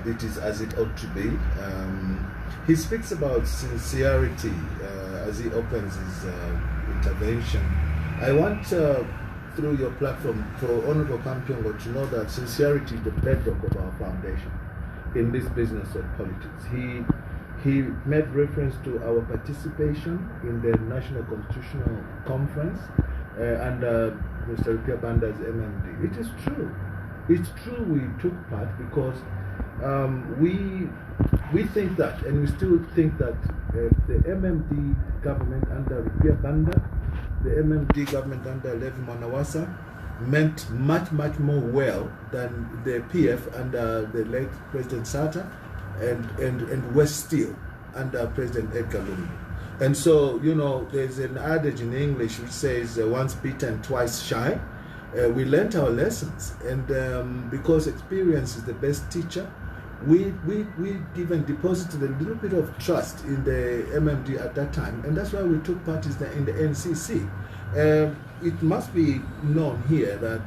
it is as it ought to be. He speaks about sincerity as he opens his intervention. I want, through your platform, for Honorable Kampyongo to know that sincerity is the bedrock of our foundation in this business of politics. He made reference to our participation in the National Constitutional Conference under Mr. Rupia Banda's MMD. It is true. It's true we took part because we think that, and we still think that the MMD government under Rupia Banda, the MMD government under Levi Mwanawasa meant much, much more well than the PF under the late President Sata and West Steel under President Edgar Lungu. And so, you know, there's an adage in English which says once bitten, twice shy. We learnt our lessons, and because experience is the best teacher, we even deposited a little bit of trust in the MMD at that time, and that's why we took part in the NCC. It must be known here that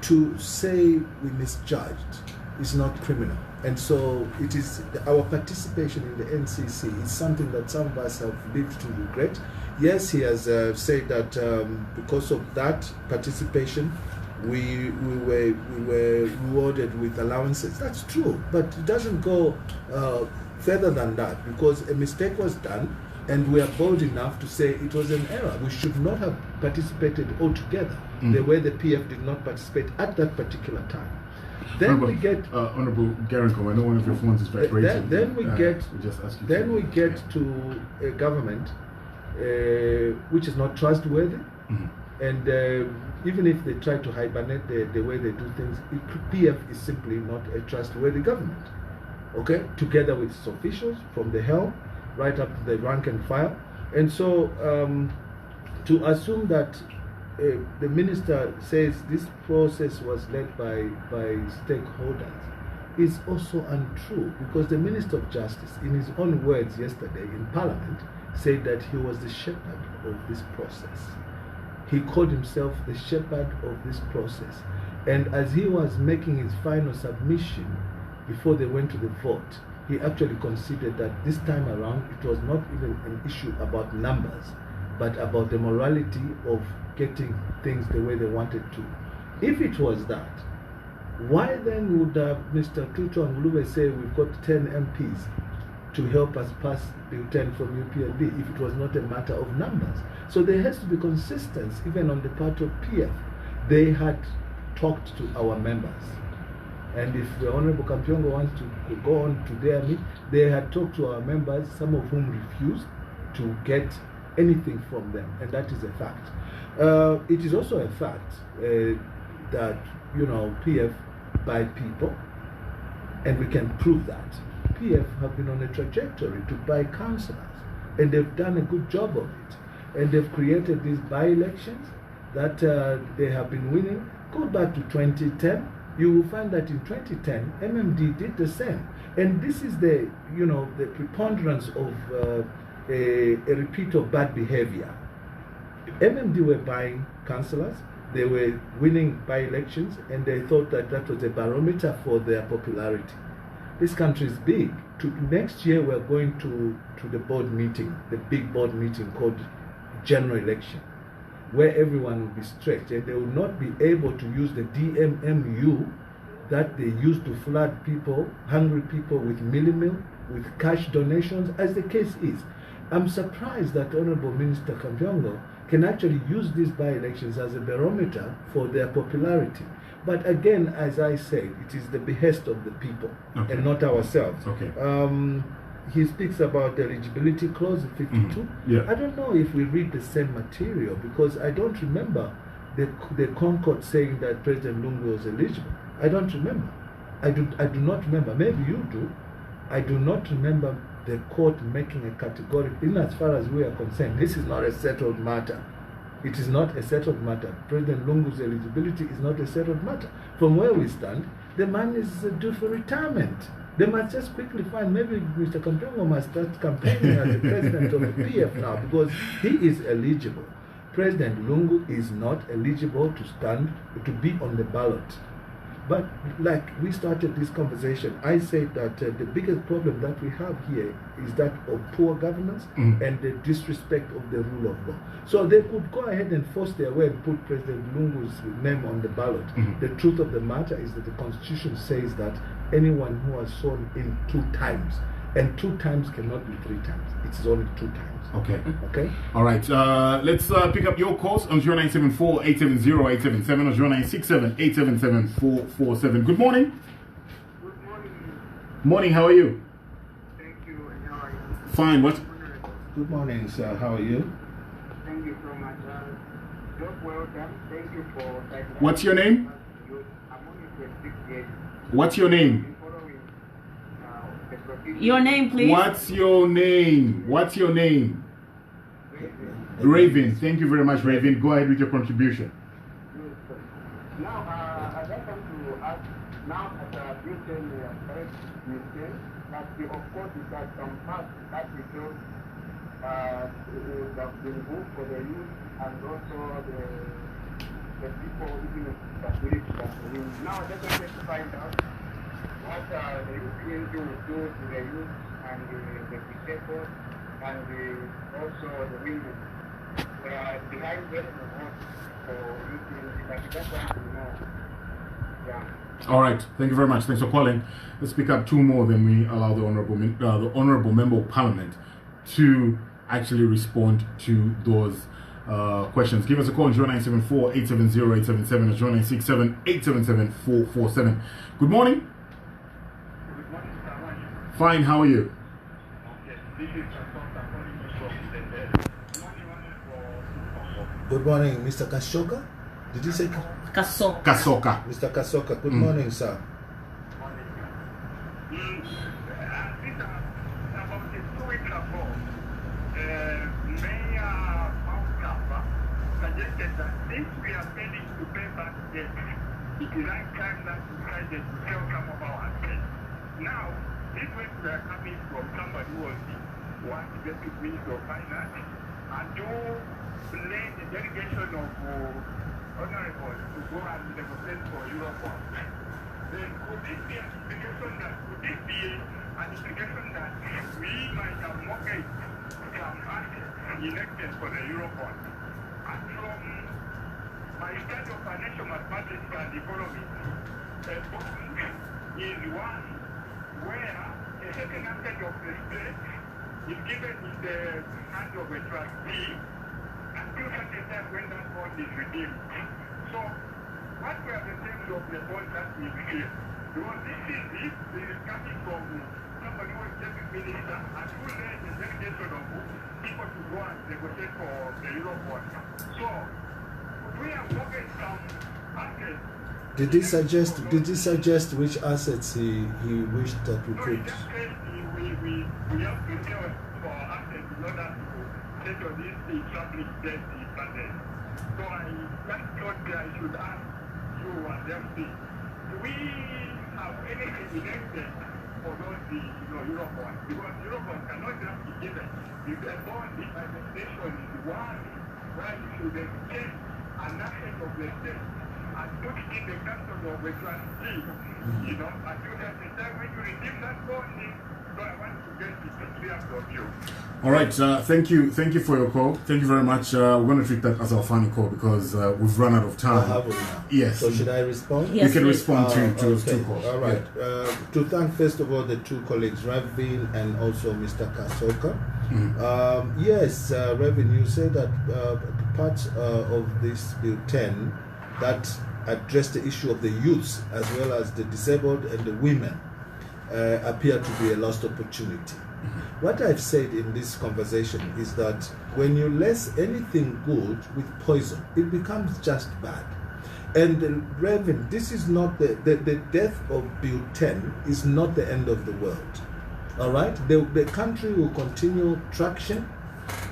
to say we misjudged is not criminal, and so it is our participation in the NCC is something that some of us have lived to regret. Yes, he has said that because of that participation, we were rewarded with allowances. That's true, but it doesn't go further than that, because a mistake was done, and we are bold enough to say it was an error. We should not have participated altogether the way the PF did not participate at that particular time. Then Honorable, we get Honorable Garry Nkombo, I know one of your phones is vibrating. Then we get to a government which is not trustworthy. And even if they try to hibernate the way they do things, PF is simply not a trustworthy government. Okay, together with its officials from the helm right up to the rank and file. And so to assume that the minister says this process was led by stakeholders is also untrue, because the Minister of Justice, in his own words yesterday in Parliament, said that he was the shepherd of this process. He called himself the shepherd of this process. And as he was making his final submission before they went to the vote, he actually considered that this time around it was not even an issue about numbers, but about the morality of getting things the way they wanted to. If it was that, why then would Mr. Tutu Angulube say we've got 10 MPs to help us pass Bill 10 from UPLD if it was not a matter of numbers? So there has to be consistency even on the part of PF. They had talked to our members. And if the Honorable Kampyongo wants to go on to their meet, they had talked to our members, some of whom refused to get anything from them, and that is a fact. It is also a fact that, you know, PF buy people, and we can prove that. PF have been on a trajectory to buy councillors, and they've done a good job of it. And they've created these by-elections that they have been winning. Go back to 2010. You will find that in 2010, MMD did the same. And this is the, you know, the preponderance of a repeat of bad behavior. MMD were buying councillors, they were winning by-elections, and they thought that that was a barometer for their popularity. This country is big. Next year we're going to the board meeting, the big board meeting called general election, where everyone will be stretched, and they will not be able to use the DMMU that they used to flood people, hungry people, with meal, with cash donations, as the case is. I'm surprised that Honorable Minister Kampyongo can actually use these by-elections as a barometer for their popularity. But again, as I said, it is the behest of the people, and not ourselves. He speaks about the eligibility clause in 52. I don't know if we read the same material, because I don't remember the Concord saying that President Lungu was eligible. I don't remember. I do not remember. Maybe you do. I do not remember the court making a categorical, in as far as we are concerned, this is not a settled matter. It is not a settled matter. President Lungu's eligibility is not a settled matter. From where we stand, the man is due for retirement. They must just quickly find, maybe Mr. Kampyongo must start campaigning as the president of the PF now, because he is eligible. President Lungu is not eligible to stand, to be on the ballot. But like we started this conversation, I said that the biggest problem that we have here is that of poor governance and the disrespect of the rule of law. So they could go ahead and force their way and put President Lungu's name on the ballot. The truth of the matter is that the Constitution says that anyone who has sworn in 2 times, and 2 times cannot be 3 times. It's only 2 times. Okay. Okay. All right. Let's pick up your calls on 0974-870-877 or 0967-877-447. Good morning. Good morning. Morning. How are you? Thank you. And how are you? Fine. What? Good morning, sir. How are you? Thank you so much. Job well done. Thank you for that. What's your name? I'm only 26 years. What's your name? Your name, please. What's your name? What's your name? Raven. Thank you very much, Raven. Go ahead with your contribution. Now, I'd like to ask, now that Britain first mistake, that of course it has some parts that we show that been good for the youth and also the people living with disabilities. Now, let's try to find out what the European do to the youth and the disabled and also the women. They are behind them for youth. That's what we know. Yeah. All right. Thank you very much. Thanks for calling. Let's pick up 2 more, then we allow the honorable member of parliament to actually respond to those questions. Give us a call on 0974-870-877 or 0967-877-447. Good morning. Fine, how are you? Good morning, Mr. Kashoka. Did you say Kasoka? Kasoka. Mr. Kasoka? Good morning, sir. About 2 weeks ago, Mayor Mountapa suggested that since we are failing to pay back debt, it is right time that we decided to sell some of our assets. Now, this way we are coming from somebody who was the deputy minister of finance and to blame the delegation of honorables to go and negotiate for Europe. Then could this be an implication that we might have mortgaged some assets elected for the Eurobond? And from my study of financial mathematics and economics, a bond is one where a certain asset of the state is given in the hands of a trustee until such a time when that bond is redeemed. So, what were the terms of the bond that we received? Because this is coming from somebody who was deputy minister and who led the delegation of people to go and negotiate for the Eurobond. So, could we have mortgaged some assets? Did he suggest which assets he wished that we could? No, he just said we have to sell for assets in order to settle this established debt he started. So I just thought I should ask you and them, do we have anything elected for those Eurobonds? Because Eurobonds cannot just be given. If a bond by the nation is one, where you should exchange an asset of the state and put it in the custody of a trustee, until there's a time when you redeem that bond. So I want to get it clear from you. All right. Thank you for your call. Thank you very much. We're going to treat that as our final call because we've run out of time. Have we now? Yes. So should I respond? You Yes, can please. respond to those okay. 2 calls. All right. To thank first of all the 2 colleagues, Ravin and also Mr. Kasoka. Yes, Ravin, you said that part of this Bill 10 that addressed the issue of the youths as well as the disabled and the women appear to be a lost opportunity. What I've said in this conversation is that when you lace anything good with poison, it becomes just bad. And Reverend, this is not the death of Bill 10 is not the end of the world. All right? The country will continue traction.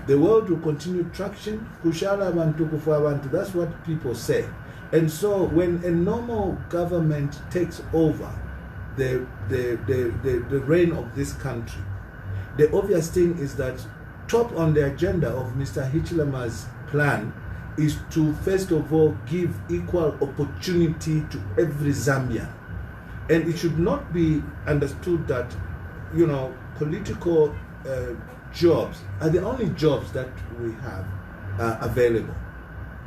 The world will continue traction. Kushara bantu kufa bantu. That's what people say. And so when a normal government takes over the reign of this country, the obvious thing is that top on the agenda of Mr. Hichilema's plan is to first of all give equal opportunity to every Zambian. And it should not be understood that, you know, political jobs are the only jobs that we have available.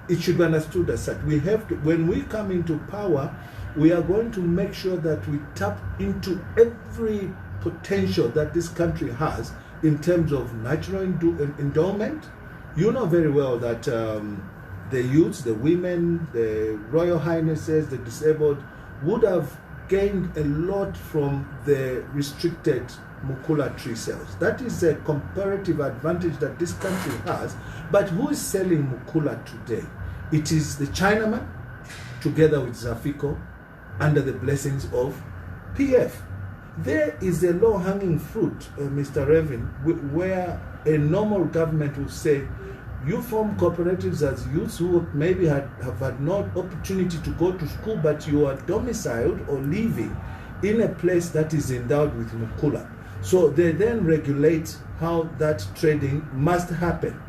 It should be understood as such. We have to, when we come into power, we are going to make sure that we tap into every potential that this country has in terms of natural endowment. You know very well that the youths, the women, the Royal Highnesses, the disabled would have gained a lot from the restricted Mukula tree sales. That is a comparative advantage that this country has. But who is selling Mukula today? It is the Chinaman together with Zafiko under the blessings of PF. There is a low-hanging fruit, Mr. Revin, where a normal government will say, you form cooperatives as youths who maybe have had no opportunity to go to school, but you are domiciled or living in a place that is endowed with Mukula. So they then regulate how that trading must happen.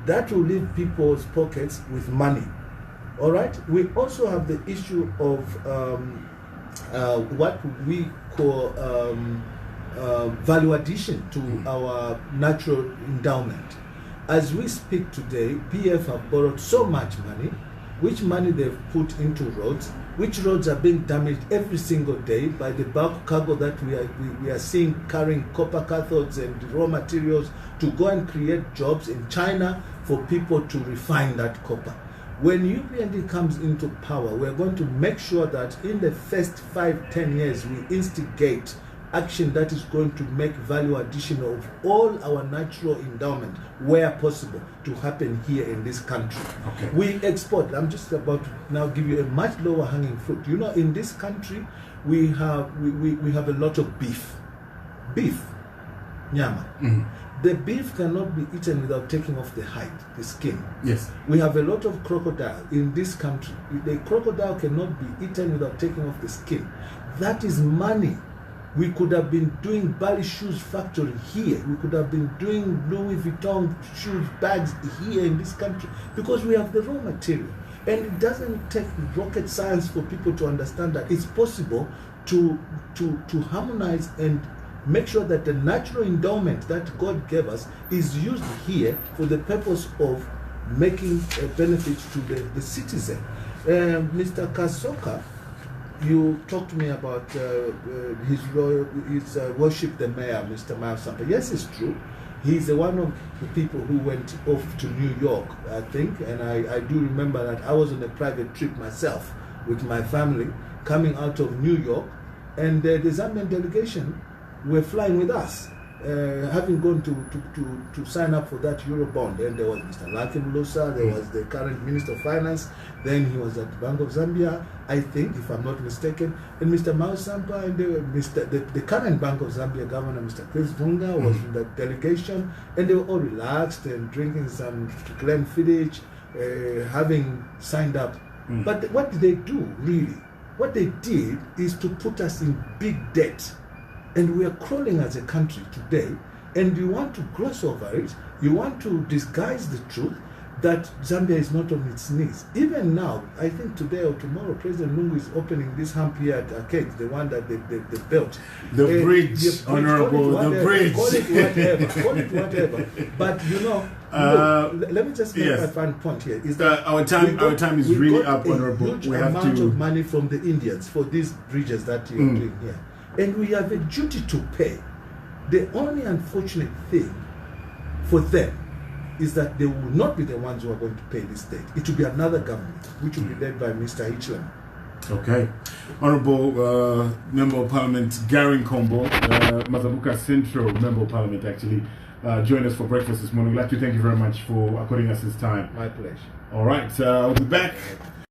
That will leave people's pockets with money. All right? We also have the issue of what we call value addition to our natural endowment. As we speak today, PF have borrowed so much money, which money they've put into roads, which roads are being damaged every single day by the bulk cargo that we are seeing carrying copper cathodes and raw materials to go and create jobs in China for people to refine that copper. When UPND comes into power, we're going to make sure that in the first 5-10 years, we instigate action that is going to make value addition of all our natural endowment where possible to happen here in this country. Okay. We export. I'm just about to now give you a much lower hanging fruit. You know, in this country, we have a lot of beef, nyama. The beef cannot be eaten without taking off the hide, the skin. Yes. We have a lot of crocodile in this country. The crocodile cannot be eaten without taking off the skin. That is money. We could have been doing Bali shoes factory here. We could have been doing Louis Vuitton shoes bags here in this country because we have the raw material. And it doesn't take rocket science for people to understand that it's possible to harmonize and make sure that the natural endowment that God gave us is used here for the purpose of making benefits to the citizen. Mr. Kasoka, you talked to me about his worship the mayor, Mr. Masampa. Yes, it's true. He's one of the people who went off to New York, I think, and I do remember that I was on a private trip myself with my family coming out of New York, and the Zambian delegation were flying with us, having gone to sign up for that Eurobond. And there was Mr. Lakim Lusa, there was the current Minister of Finance, then he was at the Bank of Zambia, I think, if I'm not mistaken, and Mr. Mao Sampa and the current Bank of Zambia Governor, Mr. Chris Vunga, was in that delegation, and they were all relaxed and drinking some Glenfiddich, having signed up. But what did they do, really? What they did is to put us in big debt. And we are crawling as a country today, and you want to gloss over it, you want to disguise the truth that Zambia is not on its knees. Even now, I think today or tomorrow, President Lungu is opening this hump here at Arcade, the one that they built. The bridge, Honorable, the bridge. Call it whatever. But you know, look, let me just make my final point here. Is that our time is really up, Honorable. We have a huge amount of money from the Indians for these bridges that you're doing here. And we have a duty to pay. The only unfortunate thing for them is that they will not be the ones who are going to pay this debt. It will be another government, which will be led by Mr. Hichlam. Okay. Honorable Member of Parliament Garry Nkombo, Mazabuka Central Member of Parliament, actually, joined us for breakfast this morning. I'd like to thank you very much for according us this time. My pleasure. All right. We'll be back